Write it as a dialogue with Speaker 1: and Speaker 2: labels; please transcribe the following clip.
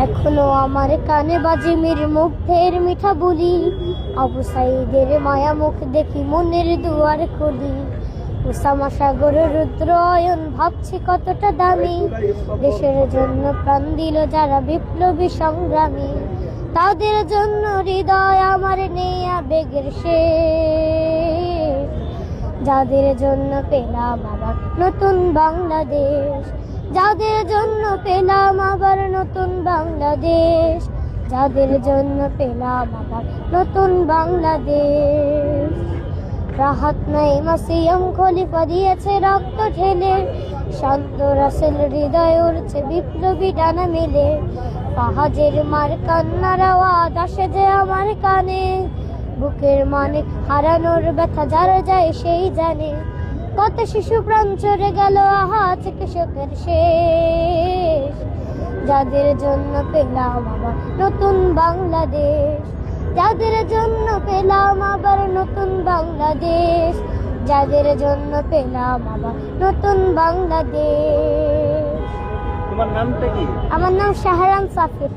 Speaker 1: এখনো আমার কানে বাজে মীর মুগ্ধের মিঠা বলি, আবু সাইদের মায়া মুখ দেখি মনের দুয়ার খুলি। উসামা সাগরের রুদ্র অয়ন ভাবছি কতটা দামি, দেশের জন্য প্রাণ দিল যারা বিপ্লবী সংগ্রামী। তাদের জন্য হৃদয় আমার নেই আবেগের শেষ, যাদের জন্য পেলাম আবার নতুন বাংলাদেশ, যাদের জন্য পেলাম আবার নতুন বাংলাদেশ, যাদের জন্য পেলাম আবার নতুন বাংলাদেশ। রাহাত নাঈম আসিয়াম খলিফা দিয়েছে রক্ত ঢেলে, শান্ত রাসেল হৃদয় উড়ছে বিপ্লবী ডানা মেলে। পাহাজের মার কান্নার আওয়াজ আসে যে আমার কানে, বুকের মানে হারানোর ব্যথা যার যায় সেই জানে। কত শিশু প্রাণ চড়ে গেল আহা চিকিৎসকের শেষ, যাদের জন্য পেলাম আবার নতুন বাংলাদেশ, যাদের জন্য পেলাম আবার নতুন বাংলাদেশ, যাদের জন্য পেলাম আবার নতুন বাংলাদেশ।
Speaker 2: তোমার নামটা কি?
Speaker 1: আমার নাম শাহরান সাফির।